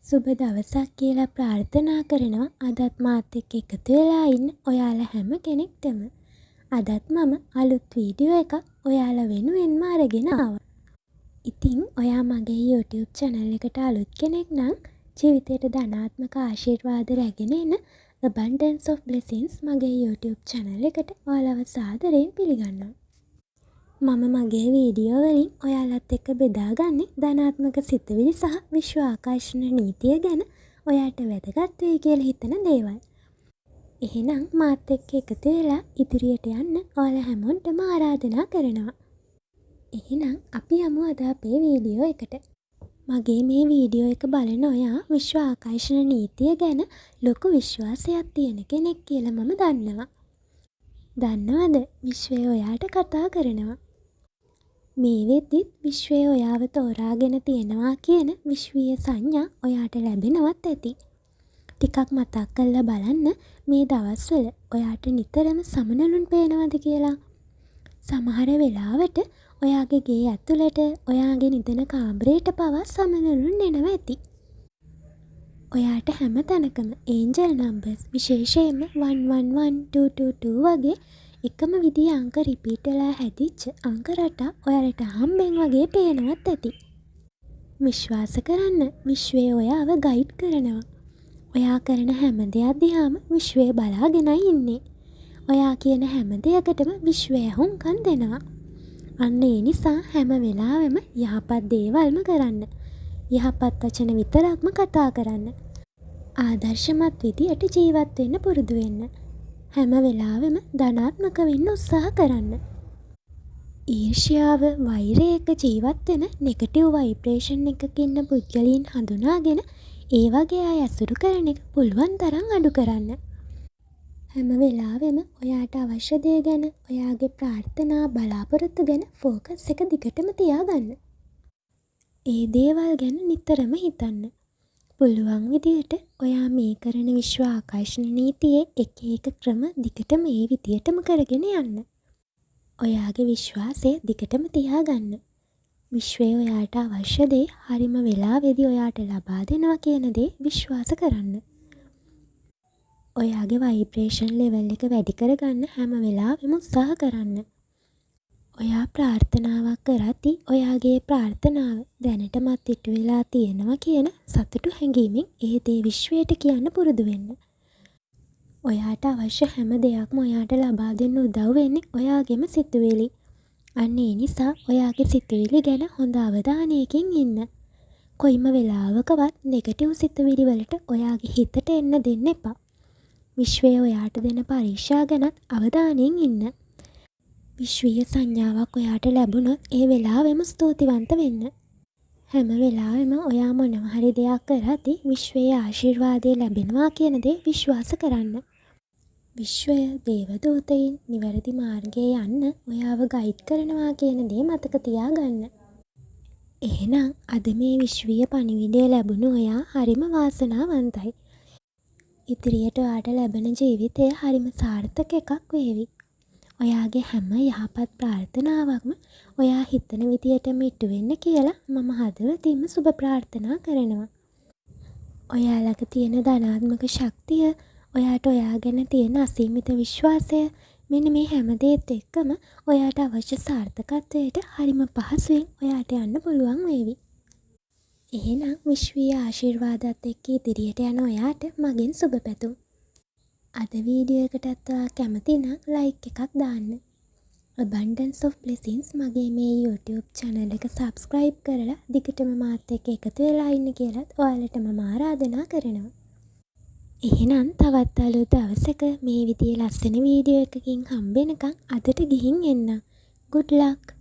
සුබ දවසක් කියලා ප්‍රාර්ථනා කරනවා අදත් මාත් එක්ක එකතු වෙලා ඉන්න ඔයාලා හැම කෙනෙක්ටම. අදත් මම අලුත් වීඩියෝ එකක් ඔයාලා වෙනුවෙන්ම අරගෙන ආවා. ඉතින් ඔයා මගේ YouTube channel එකට අලුත් කෙනෙක් නම් ජීවිතයට ධනාත්මක ආශිර්වාද රැගෙන එන Abundance of Blessings මගේ YouTube channel එකට ඔයාලව සාදරයෙන් පිළිගන්නවා. මම මගේ වීඩියෝ වලින් ඔයාලත් එක්ක බෙදාගන්නේ ධනාත්මක සිතුවිලි සහ විශ්ව ආකර්ෂණ නීතිය ගැන ඔයාට වැදගත් වෙයි කියලා හිතන දේවල්. එහෙනම් මාත් එක්ක එකතු වෙලා ඉදිරියට යන්න ඔයාලා හැමෝටම ආරාධනා කරනවා. එහෙනම් අපි යමු අද අපේ වීඩියෝ එකට. මගේ මේ වීඩියෝ එක බලන ඔයා විශ්ව ආකර්ෂණ නීතිය ගැන ලොකු විශ්වාසයක් තියෙන කෙනෙක් කියලා මම දන්නවා. දන්නවද විශ්වය ඔයාට කතා කරනවා? මේ වෙද්දිත් විශ්වය ඔයාව තෝරාගෙන තියෙනවා කියන විශ්වීය සංඥා ඔයාට ලැබෙනවත් ඇති. ටිකක් මතක් කරලා බලන්න මේ දවස්වල ඔයාට නිතරම සමනලුන් පේනවද කියලා. සමහර වෙලාවට ඔයාගේ ගේ ඇතුළට ඔයාගේ නිදන කාමරේට පවා සමනලුන් එනවා ඇති. ඔයාට හැම තැනකම ඒන්ජල් නම්බර්ස් විශේෂයෙන්ම 111222 වගේ එකම විදිහේ අංක රිපීට් වෙලා හැදිච්ච අංක රටා ඔයාලට හම්බෙන් වගේ පේනවත් ඇති. විශ්වාස කරන්න විශ්වය ඔයාව ගයිඩ් කරනවා. ඔයා කරන හැම දෙයක් දිහාම විශ්වය බලාගෙනයි ඉන්නේ. ඔයා කියන හැම දෙයකටම විශ්වය හුම්කන් දෙනවා. අන්න ඒ නිසා හැම වෙලාවෙම යහපත් දේවල්ම කරන්න. යහපත් වචන විතරක්ම කතා කරන්න. ආදර්ශමත් විදියට ජීවත් වෙන්න පුරුදු වෙන්න. හැම වෙලාවෙම ධනාත්මක වෙන්න උත්සාහ කරන්න. ඊර්ෂ්‍යාව, වෛරය එක ජීවත් වෙන නෙගටිව් වයිබ්‍රේෂන් එකක ඉන්න පුද්ගලයන් හඳුනාගෙන ඒ වගේ අය ඇසුරු කරන එක පුළුවන් තරම් අඩු කරන්න. හැම වෙලාවෙම ඔයාට අවශ්‍ය දේ ගැන, ඔයාගේ ප්‍රාර්ථනා බලාපොරොත්තු ගැන ફોකස් එක දිගටම තියාගන්න. ඒ දේවල් ගැන නිතරම හිතන්න. පුළුවන් විදියට ඔයා මේ කරන විශ්ව ආකර්ෂණ නීතියේ එක එක ක්‍රම දිගටම ඒ විදියටම කරගෙන යන්න. ඔයාගේ විශ්වාසය දිගටම තියාගන්න. විශ්වය ඔයාට අවශ්‍ය දේ හරිම වෙලාවෙදී ඔයාට ලබා දෙනවා කියන දේ විශ්වාස කරන්න. ඔයාගේ වයිබ්‍රේෂන් ලෙවල් එක වැඩි කරගන්න හැම වෙලාවෙම උත්සාහ කරන්න. ඔයා ප්‍රාර්ථනාවක් කරද්දී ඔයාගේ ප්‍රාර්ථනාව දැනටමත් ඉටු වෙලා තියෙනවා කියන සතුටු හැඟීමෙන් ඒ දේ විශ්වයට කියන්න පුරුදු වෙන්න. ඔයාට අවශ්‍ය හැම දෙයක්ම ඔයාට ලබා දෙන්න උදව් වෙන්නේ ඔයාගේම සිතුවිලි. අන්න ඒ නිසා ඔයාගේ සිතුවිලි ගැන හොඳ අවධානයකින් ඉන්න. කොයිම වෙලාවකවත් නෙගටිව් සිතුවිලි වලට ඔයාගේ හිතට එන්න දෙන්න එපා. විශ්වය ඔයාට දෙන පරීක්ෂා ගැනත් අවධානයෙන් ඉන්න. විශ්වීය සංඥාවක් ඔයාට ලැබුණොත් ඒ වෙලාවෙම ස්තුතිවන්ත වෙන්න. හැම වෙලාවෙම ඔයා මොනවා හරි දෙයක් කරද්දී විශ්වයේ ආශිර්වාදය ලැබෙනවා කියන දේ විශ්වාස කරන්න. විශ්වය දේවදූතයින් නිවැරදි මාර්ගයේ යන්න ඔයාව ගයිඩ් කරනවා කියන දේ මතක තියාගන්න. එහෙනම් අද මේ විශ්වීය පණිවිඩය ලැබුණු ඔයා හරිම වාසනාවන්තයි. ඉදිරියට ඔයාට ලැබෙන ජීවිතය හරිම සාර්ථක එකක් වේවි. ඔයාගේ හැම යහපත් ප්‍රාර්ථනාවක්ම ඔයා හිතන විදියටම ඉටු වෙන්න කියලා මම හදවතින්ම සුබ ප්‍රාර්ථනා කරනවා. ඔයා ළඟ තියෙන ධනාත්මක ශක්තිය, ඔයාට ඔයා ගැන තියෙන අසීමිත විශ්වාසය, මෙන්න මේ හැම දේත් එක්කම ඔයාට අවශ්‍ය සාර්ථකත්වයට හරිම පහසුවෙන් ඔයාට යන්න පුළුවන් වේවි. එහෙනම් විශ්වීය ආශිර්වාදات එක්ක ඉදිරියට යන ඔයාට මගෙන් සුබ පැතුම්. අද වීඩියෝ එකටත් ඔයා කැමති නම් ලයික් එකක් දාන්න. Abundance of Blessings මගේ මේ YouTube channel එක subscribe කරලා දිගටම මාත් එක්ක එකතු වෙලා ඉන්න කියලාත් ඔයාලට මම ආරාධනා කරනවා. එහෙනම් තවත් අලුත් දවසක මේ විදිහේ ලස්සන වීඩියෝ එකකින් හම්බෙනකන් අදට ගිහින් එන්න. Good luck!